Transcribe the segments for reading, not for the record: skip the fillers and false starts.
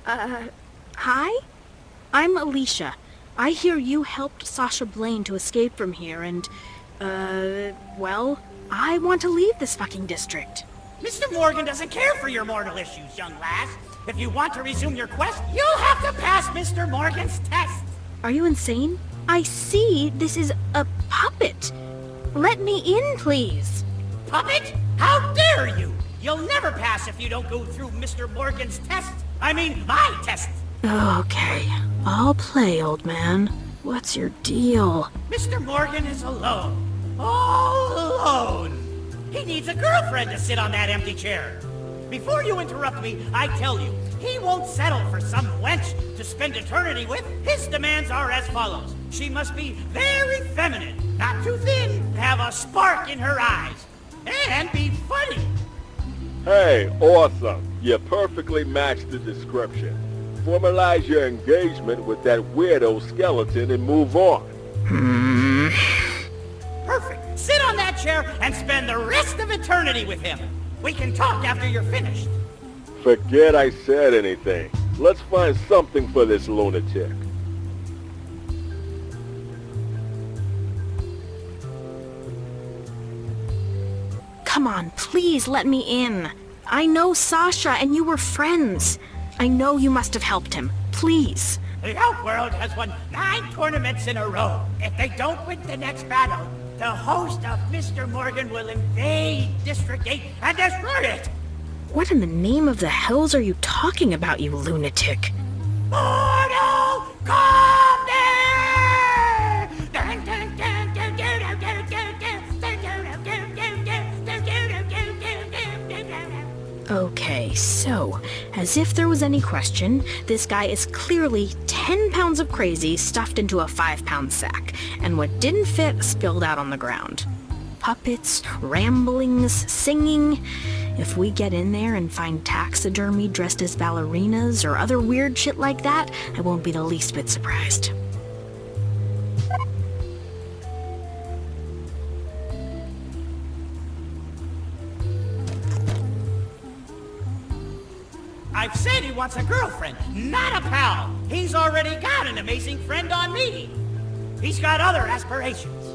Hi? I'm Alicia. I hear you helped Sasha Blaine to escape from here and, well, I want to leave this fucking district. Mr. Morgan doesn't care for your mortal issues, young lass. If you want to resume your quest, you'll have to pass Mr. Morgan's test. Are you insane? I see this is a puppet. Let me in, please. Puppet? How dare you! You'll never pass if you don't go through Mr. Morgan's test. I mean, my test. Okay, I'll play, old man. What's your deal? Mr. Morgan is alone. All alone. He needs a girlfriend to sit on that empty chair. Before you interrupt me, I tell you, he won't settle for some wench to spend eternity with. His demands are as follows. She must be very feminine, not too thin, have a spark in her eyes, and be funny. Hey, awesome. You perfectly match the description. Formalize your engagement with that weirdo skeleton and move on. Perfect. Sit on that chair and spend the rest of eternity with him. We can talk after you're finished. Forget I said anything. Let's find something for this lunatic. Come on, please let me in. I know Sasha and you were friends. I know you must have helped him. Please. The Outworld has won 9 tournaments in a row. If they don't win the next battle, the host of Mr. Morgan will invade District 8 and destroy it. What in the name of the hells are you talking about, you lunatic? Mortal, come there! Okay, so, as if there was any question, this guy is clearly 10 pounds of crazy stuffed into a 5-pound sack, and what didn't fit spilled out on the ground. Puppets, ramblings, singing. If we get in there and find taxidermy dressed as ballerinas or other weird shit like that, I won't be the least bit surprised. I've said he wants a girlfriend, not a pal. He's already got an amazing friend on me. He's got other aspirations.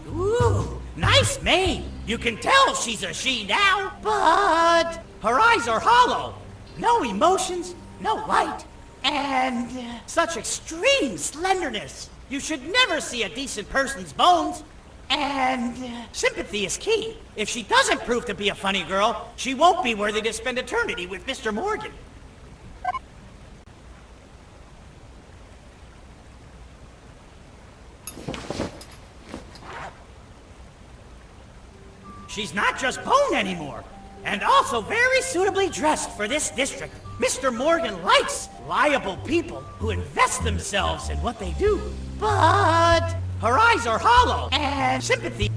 Ooh, nice maid. You can tell she's a she now, but her eyes are hollow. No emotions, no light. And such extreme slenderness. You should never see a decent person's bones. And sympathy is key. If she doesn't prove to be a funny girl, she won't be worthy to spend eternity with Mr. Morgan. She's not just bone anymore, and also very suitably dressed for this district. Mr. Morgan likes liable people who invest themselves in what they do. But her eyes are hollow, and sympathy...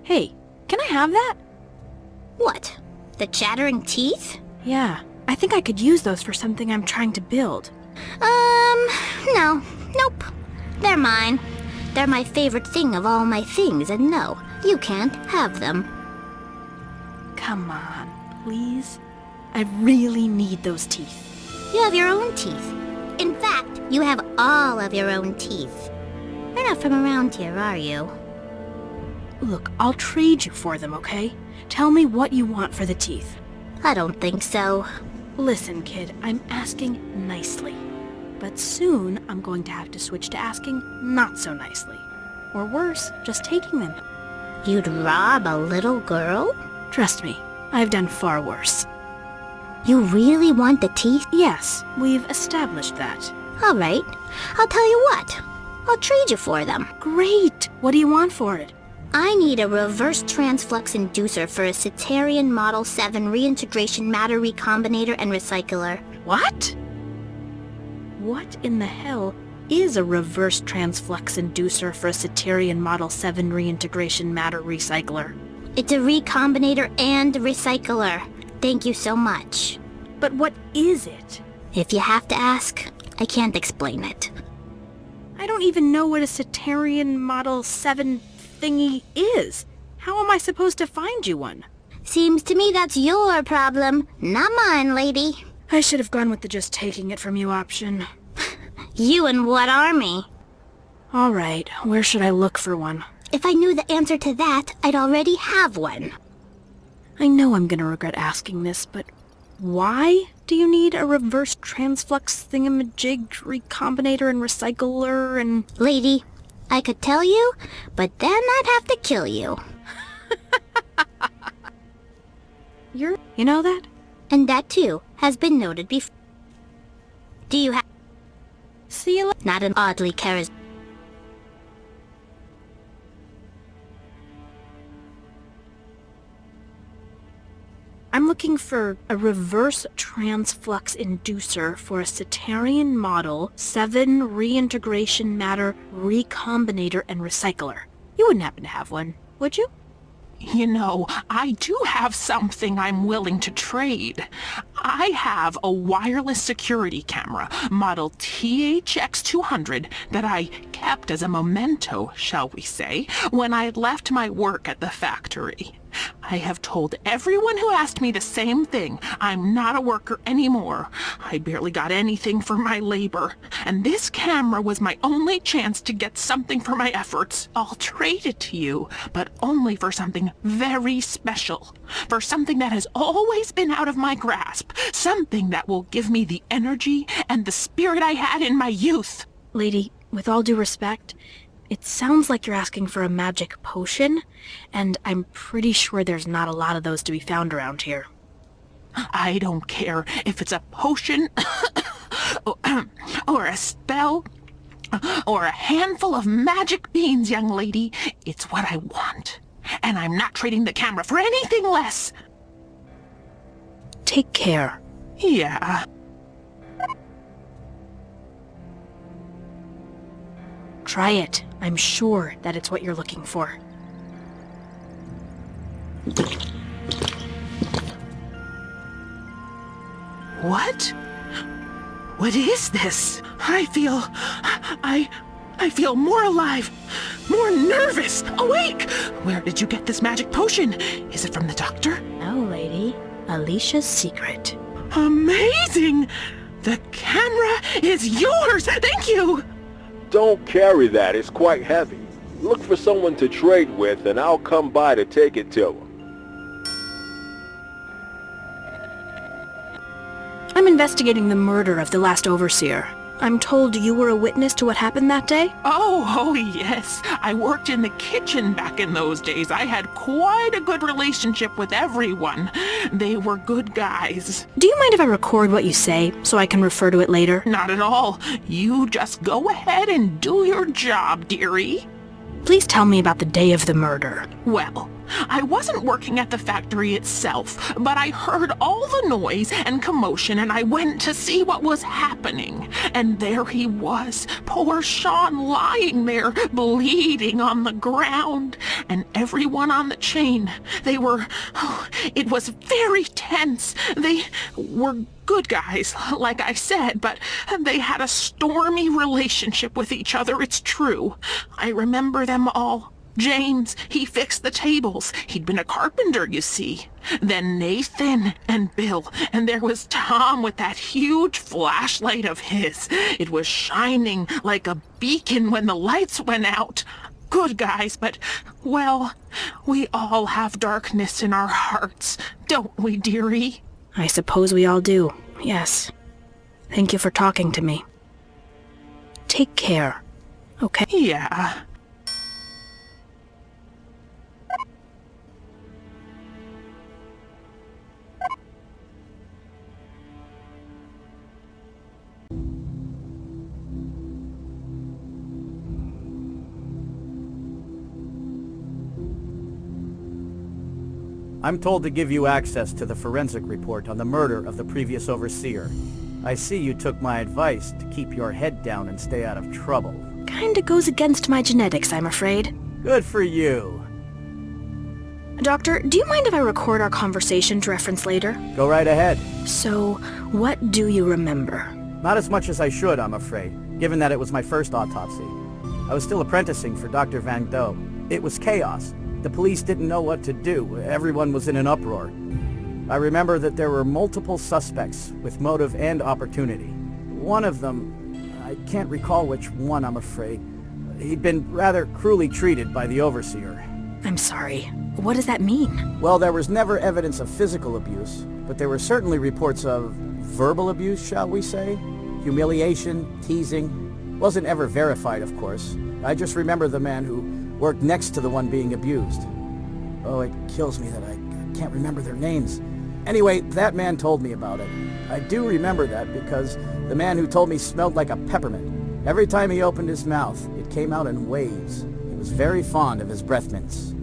Hey, can I have that? What? The chattering teeth? Yeah, I think I could use those for something I'm trying to build. No. Nope. They're mine. They're my favorite thing of all my things, and no, you can't have them. Come on, please. I really need those teeth. You have your own teeth. In fact, you have all of your own teeth. You're not from around here, are you? Look, I'll trade you for them, okay? Tell me what you want for the teeth. I don't think so. Listen, kid, I'm asking nicely. But soon, I'm going to have to switch to asking not so nicely. Or worse, just taking them. You'd rob a little girl? Trust me, I've done far worse. You really want the teeth? Yes, we've established that. All right. I'll tell you what. I'll trade you for them. Great! What do you want for it? I need a reverse transflux inducer for a Cetarian Model 7 reintegration matter recombinator and recycler. What? What in the hell is a reverse transflux inducer for a Saterian Model 7 reintegration matter recycler? It's a recombinator and recycler. Thank you so much. But what is it? If you have to ask, I can't explain it. I don't even know what a Saterian Model 7 thingy is. How am I supposed to find you one? Seems to me that's your problem, not mine, lady. I should have gone with the just taking it from you option. You and what army? All right, where should I look for one? If I knew the answer to that, I'd already have one. I know I'm gonna regret asking this, but why do you need a reverse transflux thingamajig recombinator and recycler and... Lady, I could tell you, but then I'd have to kill you. You know that? And that too has been noted before. Do you have... See you later. Not an oddly charismatic... I'm looking for a reverse transflux inducer for a Saterian Model 7 reintegration matter recombinator and recycler. You wouldn't happen to have one, would you? You know, I do have something I'm willing to trade. I have a wireless security camera, model THX200, that I kept as a memento, shall we say, when I left my work at the factory. I have told everyone who asked me the same thing. I'm not a worker anymore. I barely got anything for my labor. And this camera was my only chance to get something for my efforts. I'll trade it to you, but only for something very special. For something that has always been out of my grasp. Something that will give me the energy and the spirit I had in my youth. Lady, with all due respect, it sounds like you're asking for a magic potion, and I'm pretty sure there's not a lot of those to be found around here. I don't care if it's a potion, or a spell, or a handful of magic beans, young lady. It's what I want, and I'm not trading the camera for anything less. Take care. Yeah. Try it. I'm sure that it's what you're looking for. What? What is this? I feel more alive, more nervous, awake! Where did you get this magic potion? Is it from the doctor? No, lady. Alicia's secret. Amazing! The camera is yours! Thank you! Don't carry that, it's quite heavy. Look for someone to trade with and I'll come by to take it to him. I'm investigating the murder of the last overseer. I'm told you were a witness to what happened that day? Oh, yes. I worked in the kitchen back in those days. I had quite a good relationship with everyone. They were good guys. Do you mind if I record what you say so I can refer to it later? Not at all. You just go ahead and do your job, dearie. Please tell me about the day of the murder. Well, I wasn't working at the factory itself, but I heard all the noise and commotion and I went to see what was happening. And there he was, poor Sean lying there, bleeding on the ground. And everyone on the chain, it was very tense. They were good guys, like I said, but they had a stormy relationship with each other, it's true. I remember them all. James, he fixed the tables. He'd been a carpenter, you see. Then Nathan and Bill, and there was Tom with that huge flashlight of his. It was shining like a beacon when the lights went out. Good guys, but, well, we all have darkness in our hearts, don't we, dearie? I suppose we all do, yes. Thank you for talking to me. Take care, okay? Yeah. I'm told to give you access to the forensic report on the murder of the previous overseer. I see you took my advice to keep your head down and stay out of trouble. Kinda goes against my genetics, I'm afraid. Good for you. Doctor, do you mind if I record our conversation to reference later? Go right ahead. So, what do you remember? Not as much as I should, I'm afraid, given that it was my first autopsy. I was still apprenticing for Dr. Van Doe. It was chaos. The police didn't know what to do. Everyone was in an uproar. I remember that there were multiple suspects with motive and opportunity. One of them, I can't recall which one, I'm afraid. He'd been rather cruelly treated by the overseer. I'm sorry. What does that mean? Well, there was never evidence of physical abuse, but there were certainly reports of verbal abuse, shall we say? Humiliation, teasing. Wasn't ever verified, of course. I just remember the man who worked next to the one being abused. Oh, it kills me that I can't remember their names. Anyway, that man told me about it. I do remember that because the man who told me smelled like a peppermint. Every time he opened his mouth, it came out in waves. He was very fond of his breath mints.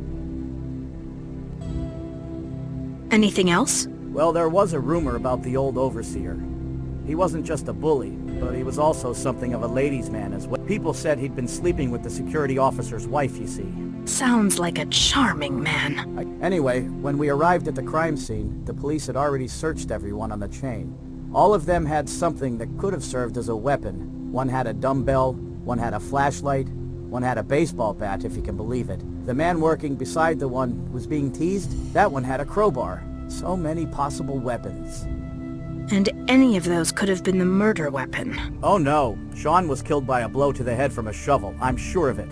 Anything else? Well, there was a rumor about the old overseer. He wasn't just a bully, but he was also something of a ladies' man as well. People said he'd been sleeping with the security officer's wife, you see. Sounds like a charming man. Anyway, when we arrived at the crime scene, the police had already searched everyone on the chain. All of them had something that could have served as a weapon. One had a dumbbell, one had a flashlight, one had a baseball bat, if you can believe it. The man working beside the one who was being teased, that one had a crowbar. So many possible weapons. And any of those could have been the murder weapon. Oh no, Sean was killed by a blow to the head from a shovel. I'm sure of it.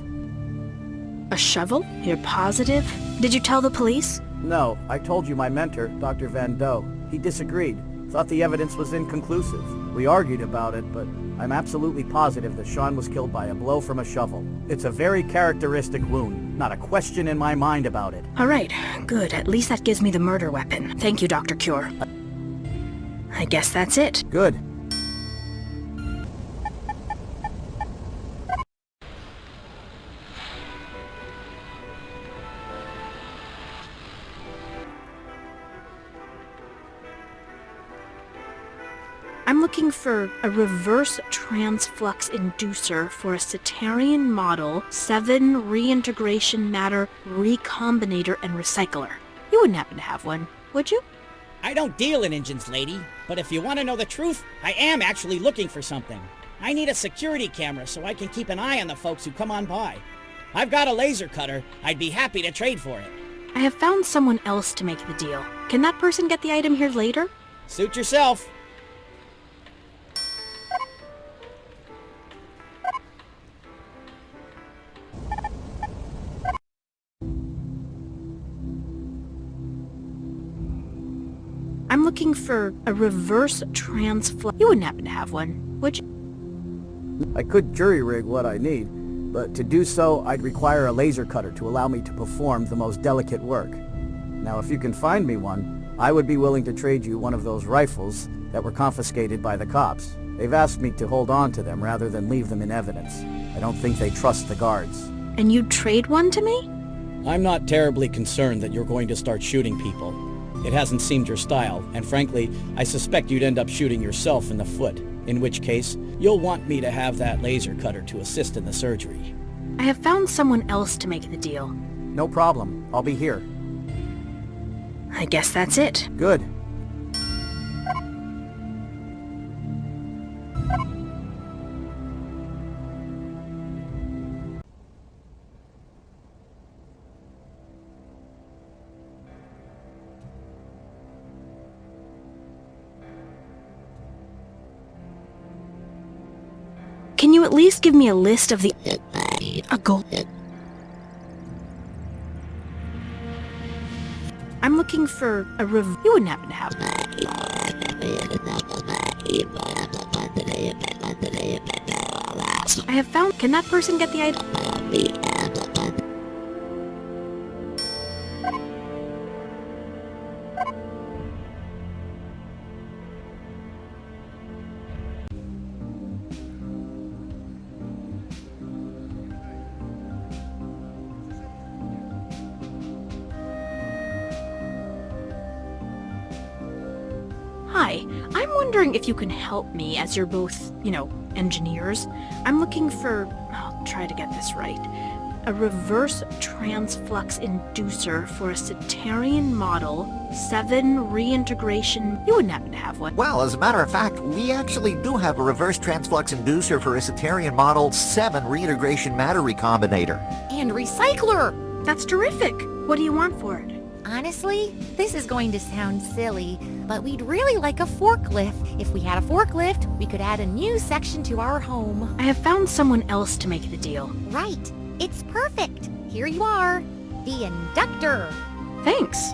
A shovel? You're positive? Did you tell the police? No, I told you my mentor, Dr. Van Doe. He disagreed. Thought the evidence was inconclusive. We argued about it, but I'm absolutely positive that Sean was killed by a blow from a shovel. It's a very characteristic wound. Not a question in my mind about it. All right, good. At least that gives me the murder weapon. Thank you, Dr. Cure. I guess that's it. Good. I'm looking for a reverse transflux inducer for a Cetarian model 7 reintegration matter recombinator and recycler. You wouldn't happen to have one, would you? I don't deal in engines, lady, but if you want to know the truth, I am actually looking for something. I need a security camera so I can keep an eye on the folks who come on by. I've got a laser cutter. I'd be happy to trade for it. I have found someone else to make the deal. Can that person get the item here later? Suit yourself. I'm looking for a reverse transflux. You wouldn't happen to have one, would you? I could jury-rig what I need, but to do so, I'd require a laser cutter to allow me to perform the most delicate work. Now, if you can find me one, I would be willing to trade you one of those rifles that were confiscated by the cops. They've asked me to hold on to them rather than leave them in evidence. I don't think they trust the guards. And you'd trade one to me? I'm not terribly concerned that you're going to start shooting people. It hasn't seemed your style, and frankly, I suspect you'd end up shooting yourself in the foot, in which case, you'll want me to have that laser cutter to assist in the surgery. I have found someone else to make the deal. No problem. I'll be here. I guess that's it. Good. Can you at least give me a list of the... A gold... I'm looking for a You wouldn't happen to have... I have found... Can that person get the item? Hi, I'm wondering if you can help me, as you're both, engineers. I'm looking for, I'll try to get this right, a reverse transflux inducer for a Ceterian model 7 reintegration. You wouldn't happen to have one. Well, as a matter of fact, we actually do have a reverse transflux inducer for a Ceterian model 7 reintegration matter recombinator. And recycler! That's terrific. What do you want for it? Honestly, this is going to sound silly, but we'd really like a forklift. If we had a forklift, we could add a new section to our home. I have found someone else to make the deal. Right. It's perfect. Here you are. The inductor. Thanks.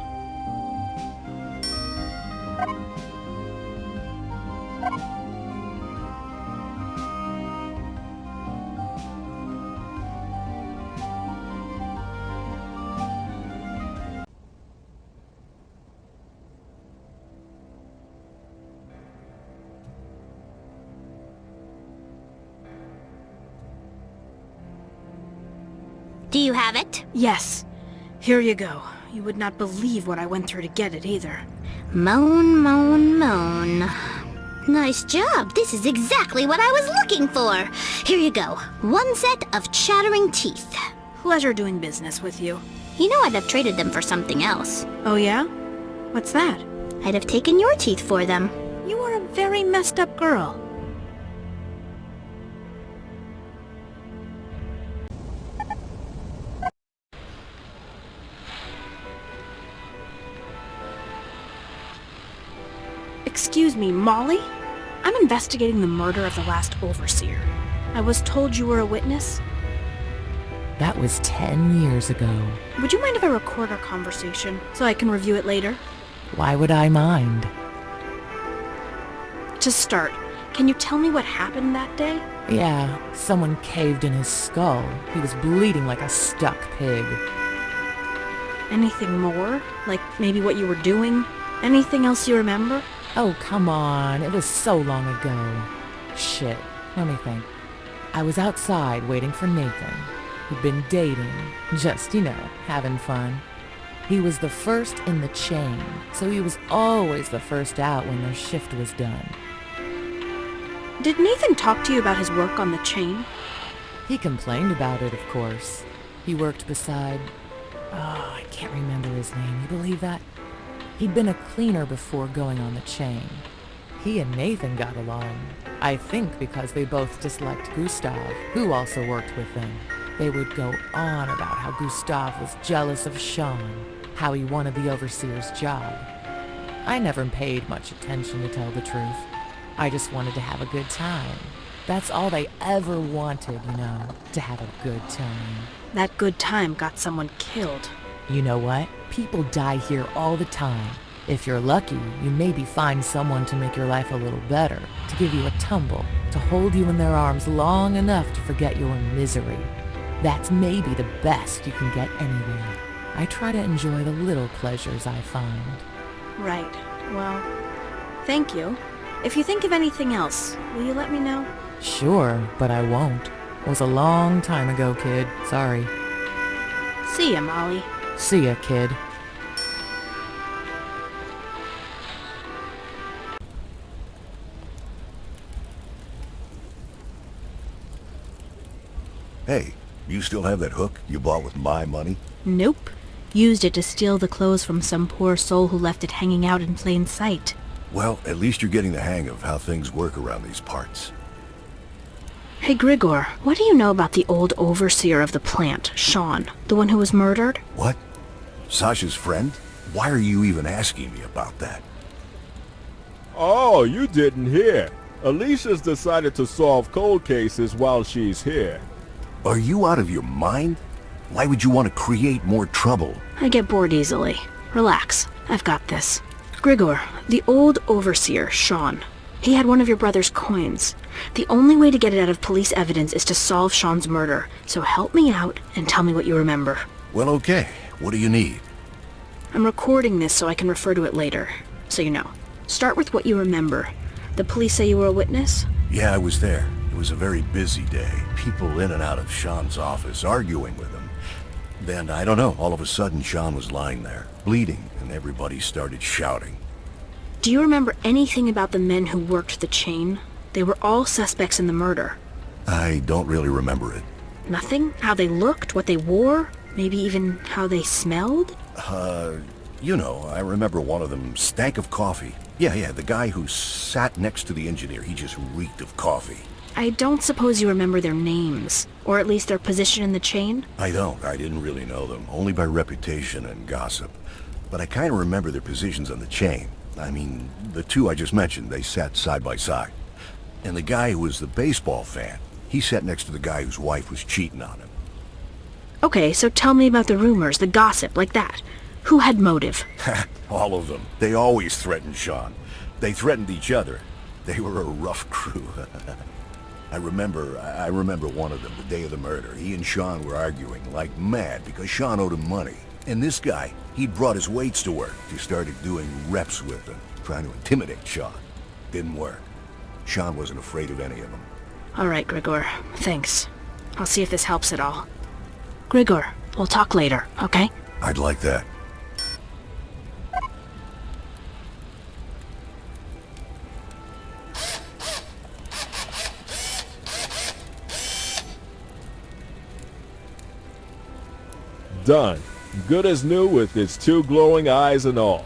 Do you have it? Yes. Here you go. You would not believe what I went through to get it either. Moan, moan, moan. Nice job. This is exactly what I was looking for. Here you go. 1 set of chattering teeth. Pleasure doing business with you. You know I'd have traded them for something else. Oh yeah? What's that? I'd have taken your teeth for them. You are a very messed up girl. Excuse me, Molly? I'm investigating the murder of the last overseer. I was told you were a witness. That was 10 years ago. Would you mind if I record our conversation so I can review it later? Why would I mind? To start, can you tell me what happened that day? Yeah, someone caved in his skull. He was bleeding like a stuck pig. Anything more? Like maybe what you were doing? Anything else you remember? Oh, come on. It was so long ago. Shit. Let me think. I was outside waiting for Nathan. He'd been dating. Just, having fun. He was the first in the chain, so he was always the first out when their shift was done. Did Nathan talk to you about his work on the chain? He complained about it, of course. He worked beside... Oh, I can't remember his name. You believe that? He'd been a cleaner before going on the chain. He and Nathan got along. I think because they both disliked Gustav, who also worked with them. They would go on about how Gustav was jealous of Sean, how he wanted the overseer's job. I never paid much attention, to tell the truth. I just wanted to have a good time. That's all they ever wanted, to have a good time. That good time got someone killed. You know what? People die here all the time. If you're lucky, you maybe find someone to make your life a little better, to give you a tumble, to hold you in their arms long enough to forget your misery. That's maybe the best you can get anywhere. I try to enjoy the little pleasures I find. Right. Well, thank you. If you think of anything else, will you let me know? Sure, but I won't. It was a long time ago, kid. Sorry. See ya, Molly. See ya, kid. Hey, you still have that hook you bought with my money? Nope. Used it to steal the clothes from some poor soul who left it hanging out in plain sight. Well, at least you're getting the hang of how things work around these parts. Hey, Grigor, what do you know about the old overseer of the plant, Sean, the one who was murdered? What? Sasha's friend? Why are you even asking me about that? Oh, you didn't hear. Alicia's decided to solve cold cases while she's here. Are you out of your mind? Why would you want to create more trouble? I get bored easily. Relax. I've got this. Grigor, the old overseer, Sean. He had one of your brother's coins. The only way to get it out of police evidence is to solve Sean's murder. So help me out and tell me what you remember. Well, okay. What do you need? I'm recording this so I can refer to it later. So you know. Start with what you remember. The police say you were a witness? Yeah, I was there. It was a very busy day. People in and out of Sean's office arguing with him. Then, I don't know, all of a sudden Sean was lying there, bleeding, and everybody started shouting. Do you remember anything about the men who worked the chain? They were all suspects in the murder. I don't really remember it. Nothing? How they looked, what they wore, maybe even how they smelled? I remember one of them stank of coffee. Yeah, the guy who sat next to the engineer, he just reeked of coffee. I don't suppose you remember their names, or at least their position in the chain? I don't. I didn't really know them, only by reputation and gossip. But I kind of remember their positions on the chain. I mean, the two I just mentioned, they sat side by side. And the guy who was the baseball fan, he sat next to the guy whose wife was cheating on him. Okay, so tell me about the rumors, the gossip, like that. Who had motive? All of them. They always threatened Sean. They threatened each other. They were a rough crew. I remember one of them, the day of the murder. He and Sean were arguing like mad because Sean owed him money. And this guy, he brought his weights to work. He started doing reps with them, trying to intimidate Sean. Didn't work. Sean wasn't afraid of any of them. All right, Grigor. Thanks. I'll see if this helps at all. Grigor, we'll talk later, okay? I'd like that. Done. Good as new with its 2 glowing eyes and all.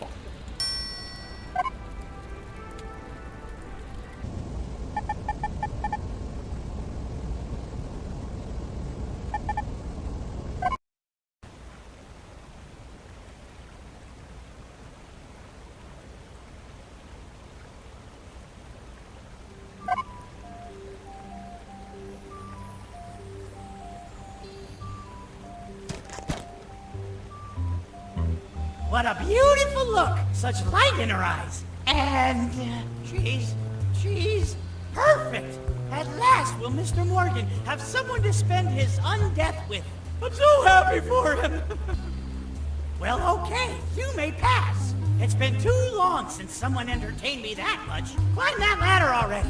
What a beautiful look! Such light in her eyes. And she's perfect. At last will Mr. Morgan have someone to spend his undeath with. I'm so happy for him. Well, okay, you may pass. It's been too long since someone entertained me that much. Climb that ladder already.